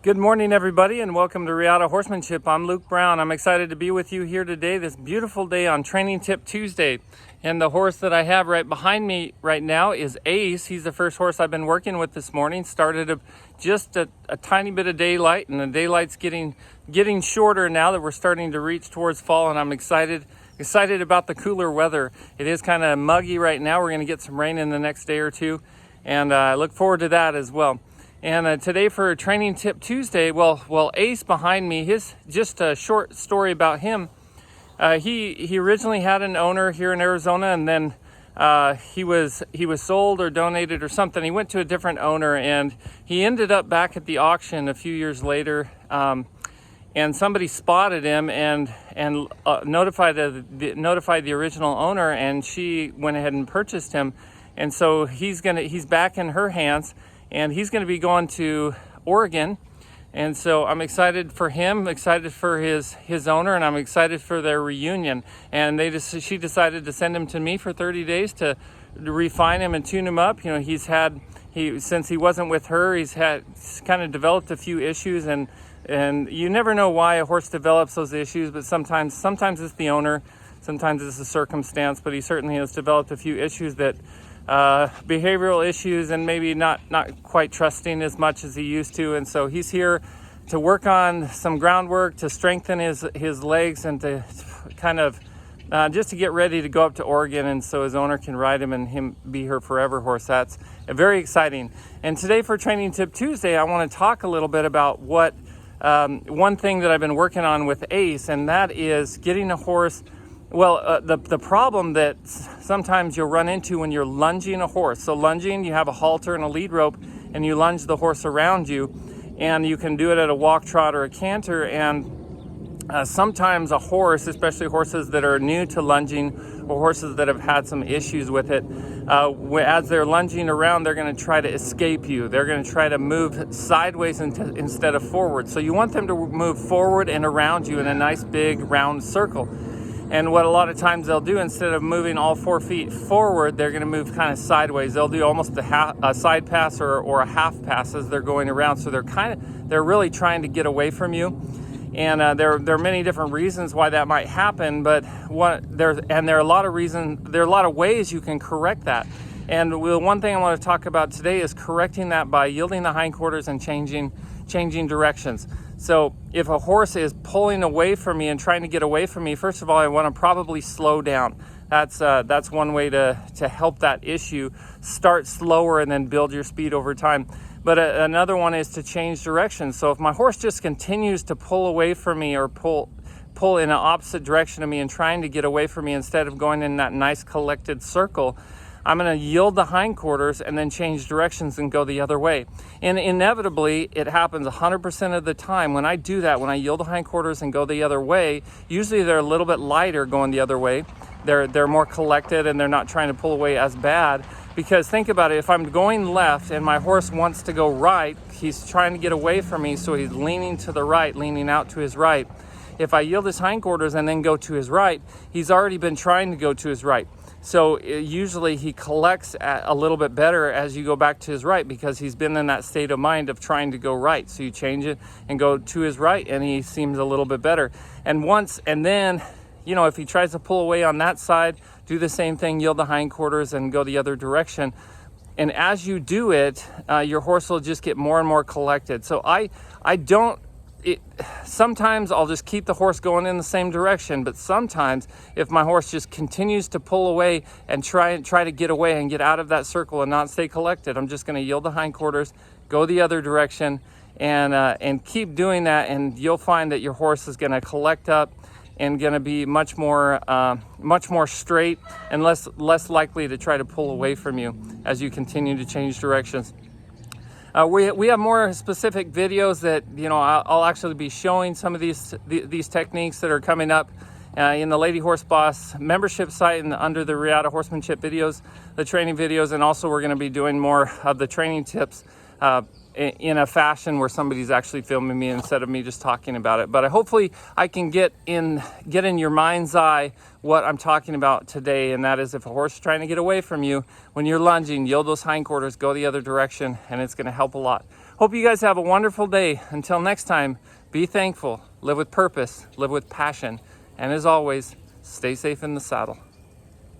Good morning, everybody, and welcome to Reata Horsemanship. I'm Luke Brown. I'm excited to be with you here today, this beautiful day on Training Tip Tuesday. And the horse that I have right behind me right now is Ace. He's the first horse I've been working with this morning. Started just a tiny bit of daylight, and the daylight's getting shorter now that we're starting to reach towards fall, and I'm excited about the cooler weather. It is kind of muggy right now. We're going to get some rain in the next day or two, and I look forward to that as well. And today for Training Tip Tuesday, well, Ace behind me, just a short story about him. He originally had an owner here in Arizona, and then he was sold or donated or something. He went to a different owner, and he ended up back at the auction a few years later. And somebody spotted him and notified the original owner, and she went ahead and purchased him. And so he's back in her hands. And he's going to be going to Oregon. And so I'm excited for him, excited for his owner, and I'm excited for their reunion. And she decided to send him to me for 30 days to refine him and tune him up. You know, since he wasn't with her, he's kind of developed a few issues, and you never know why a horse develops those issues, but sometimes it's the owner, sometimes it's the circumstance, but he certainly has developed a few issues that behavioral issues, and maybe not quite trusting as much as he used to. And so he's here to work on some groundwork to strengthen his legs, and to kind of just to get ready to go up to Oregon, and so his owner can ride him and him be her forever horse. That's very exciting. And today for Training Tip Tuesday, I want to talk a little bit about what one thing that I've been working on with Ace, and that is getting a horse. Well, the problem that sometimes you'll run into when you're lunging a horse. So lunging, you have a halter and a lead rope, and you lunge the horse around you, and you can do it at a walk, trot, or a canter. And sometimes a horse, especially horses that are new to lunging or horses that have had some issues with it, as they're lunging around, they're going to try to escape you. They're going to try to move sideways instead of forward. So you want them to move forward and around you in a nice big round circle. And what a lot of times they'll do, instead of moving all 4 feet forward, they're going to move kind of sideways. They'll do almost a side pass or a half pass as they're going around. So they're really trying to get away from you. And there are many different reasons why that might happen. But there are a lot of reasons. There are a lot of ways you can correct that. And one thing I want to talk about today is correcting that by yielding the hindquarters and changing directions. So if a horse is pulling away from me and trying to get away from me, first of all, I want to probably slow down. That's one way to help that issue. Start slower and then build your speed over time. But another one is to change direction. So if my horse just continues to pull away from me, or pull in an opposite direction of me and trying to get away from me instead of going in that nice collected circle, I'm going to yield the hindquarters and then change directions and go the other way. And inevitably, it happens 100% of the time. When I do that, when I yield the hindquarters and go the other way, usually they're a little bit lighter going the other way. They're more collected, and they're not trying to pull away as bad. Because think about it, if I'm going left and my horse wants to go right, he's trying to get away from me, so he's leaning to the right, leaning out to his right. If I yield his hindquarters and then go to his right, he's already been trying to go to his right. So usually he collects a little bit better as you go back to his right, because he's been in that state of mind of trying to go right. So you change it and go to his right, and he seems a little bit better. And then, you know, if he tries to pull away on that side, do the same thing, yield the hindquarters and go the other direction. And as you do it, your horse will just get more and more collected. So sometimes I'll just keep the horse going in the same direction, but sometimes if my horse just continues to pull away and try to get away and get out of that circle and not stay collected, I'm just going to yield the hindquarters, go the other direction, and keep doing that, and you'll find that your horse is going to collect up and going to be much more straight and less likely to try to pull away from you as you continue to change directions. We have more specific videos that, you know, I'll actually be showing some of these techniques that are coming up in the Lady Horse Boss membership site and under the Reata Horsemanship videos, the training videos, and also we're going to be doing more of the training tips in a fashion where somebody's actually filming me instead of me just talking about it. But hopefully I can get in your mind's eye what I'm talking about today, and that is, if a horse is trying to get away from you when you're lunging, yield those hindquarters, go the other direction, and it's going to help a lot. Hope you guys have a wonderful day. Until next time, be thankful, live with purpose, live with passion, and as always, stay safe in the saddle.